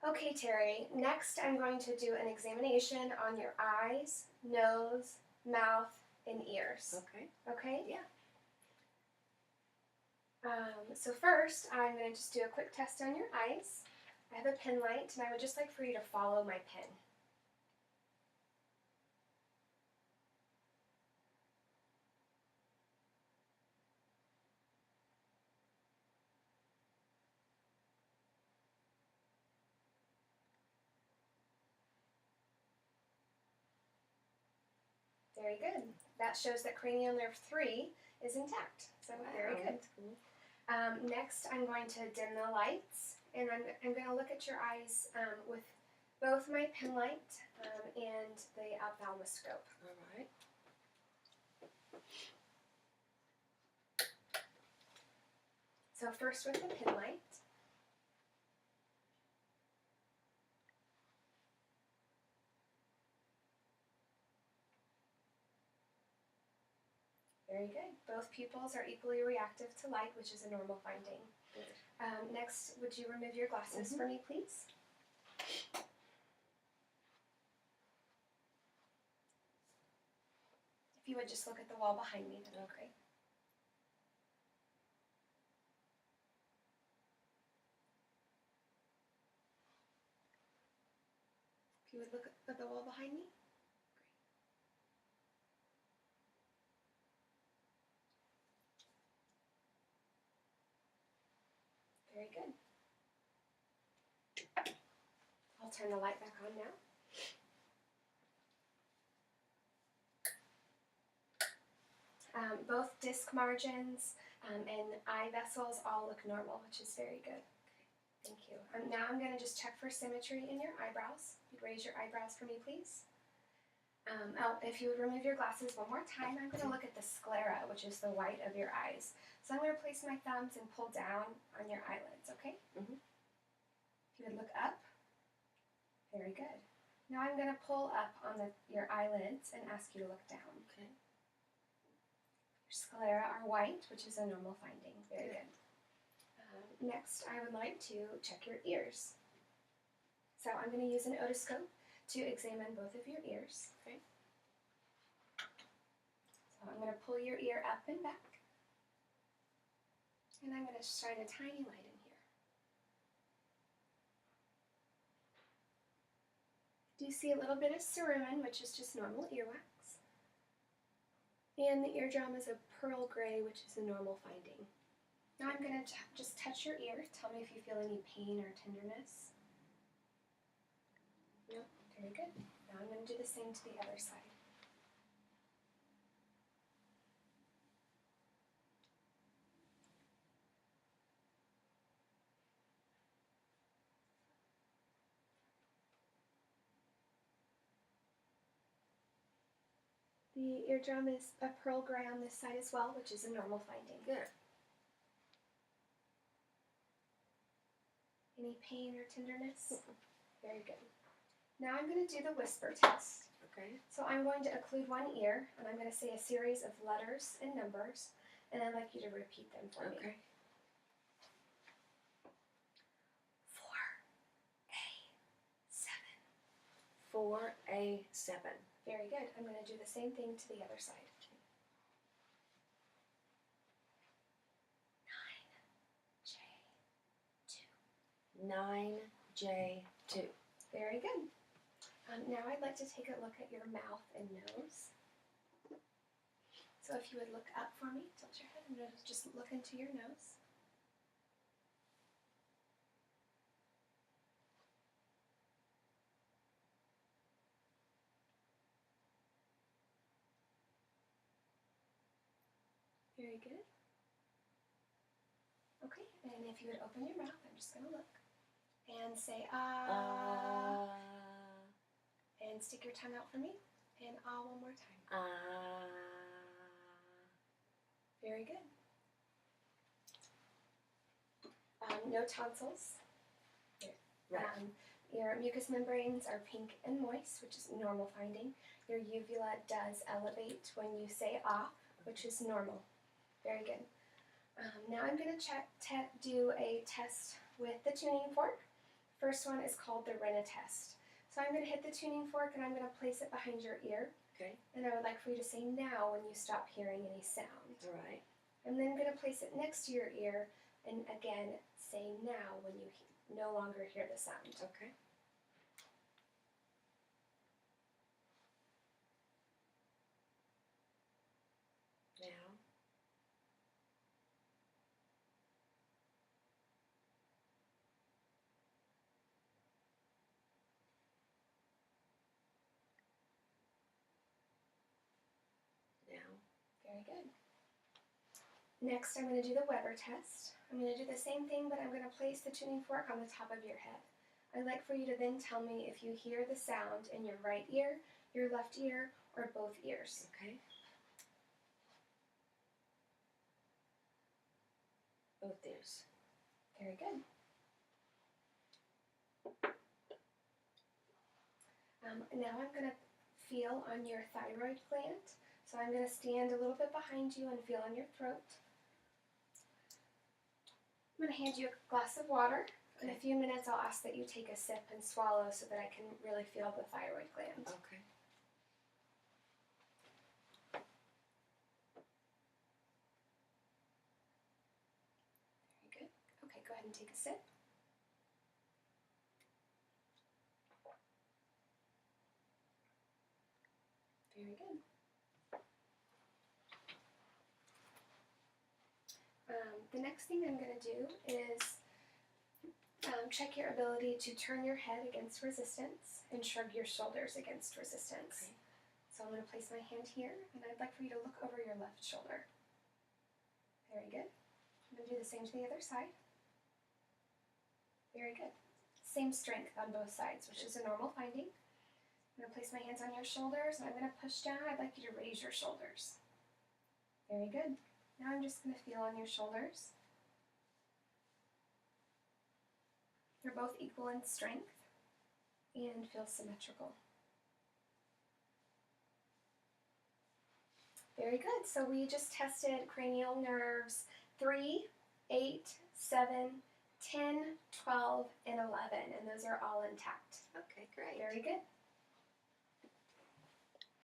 Okay, Terry, next I'm going to do an examination on your eyes, nose, mouth, and ears. Okay. Okay? Yeah. So first, I'm going to just do a quick test on your eyes. I have a pen light, and I would just like for you to follow my pen. Very good. That shows that cranial nerve 3 is intact. So very good. That's cool. Next, I'm going to dim the lights, and I'm going to look at your eyes with both my pen light and the ophthalmoscope. All right. So first with the pen light. Very good. Both pupils are equally reactive to light, which is a normal finding. Next, would you remove your glasses for me, please? If you would just look at the wall behind me, that'd be great. If you would look at the wall behind me. Very good. I'll turn the light back on now. Both disc margins and eye vessels all look normal, which is very good. Thank you. Now I'm going to just check for symmetry in your eyebrows. You'd raise your eyebrows for me, please. If you would remove your glasses one more time, I'm going to look at the sclera, which is the white of your eyes. So I'm going to place my thumbs and pull down on your eyelids, okay? Mm-hmm. If you would look up. Very good. Now I'm going to pull up on your eyelids and ask you to look down. Okay. Your sclera are white, which is a normal finding. Very good. Next, I would like to check your ears. So I'm going to use an otoscope to examine both of your ears. Okay. So I'm going to pull your ear up and back. And I'm going to shine a tiny light in here. Do you see a little bit of cerumen, which is just normal earwax? And the eardrum is a pearl gray, which is a normal finding. Now I'm going to just touch your ear. Tell me if you feel any pain or tenderness. No? Very good. Now I'm going to do the same to the other side. The eardrum is a pearl gray on this side as well, which is a normal finding. Good. Any pain or tenderness? Very good. Now I'm going to do the whisper test. Okay. So I'm going to occlude one ear, and I'm going to say a series of letters and numbers, and I'd like you to repeat them for me. Okay. 4A7. 4A7. Very good. I'm going to do the same thing to the other side. 9J2. Very good. Now I'd like to take a look at your mouth and nose. So if you would look up for me, tilt your head and just look into your nose. Very good. Okay, and if you would open your mouth, I'm just going to look. And say, ah. And stick your tongue out for me. And ah one more time. Very good. No tonsils. Right. Your mucous membranes are pink and moist, which is a normal finding. Your uvula does elevate when you say ah, which is normal. Very good. Now I'm going to do a test with the tuning fork First one is called the Rena test. So I'm going to hit the tuning fork and I'm going to place it behind your ear. Okay. And I would like for you to say now when you stop hearing any sound. All right. I'm then going to place it next to your ear and again say now when you no longer hear the sound. Okay. Now. Now. Very good. Next, I'm going to do the Weber test. I'm going to do the same thing, but I'm going to place the tuning fork on the top of your head. I'd like for you to then tell me if you hear the sound in your right ear, your left ear, or both ears. Okay. Both ears. Very good. Now I'm going to feel on your thyroid gland. So I'm going to stand a little bit behind you and feel on your throat. I'm going to hand you a glass of water. In a few minutes I'll ask that you take a sip and swallow so that I can really feel the thyroid gland. Okay. Very good. Okay, go ahead and take a sip. Very good. The next thing I'm going to do is check your ability to turn your head against resistance and shrug your shoulders against resistance. Okay. So I'm going to place my hand here, and I'd like for you to look over your left shoulder. Very good. I'm going to do the same to the other side. Very good. Same strength on both sides, which is a normal finding. I'm going to place my hands on your shoulders, and I'm going to push down. I'd like you to raise your shoulders. Very good. Now I'm just going to feel on your shoulders. They're both equal in strength and feel symmetrical. Very good. So we just tested cranial nerves 3, 8, 7, 10, 12, and 11, and those are all intact. Okay, great. Very good.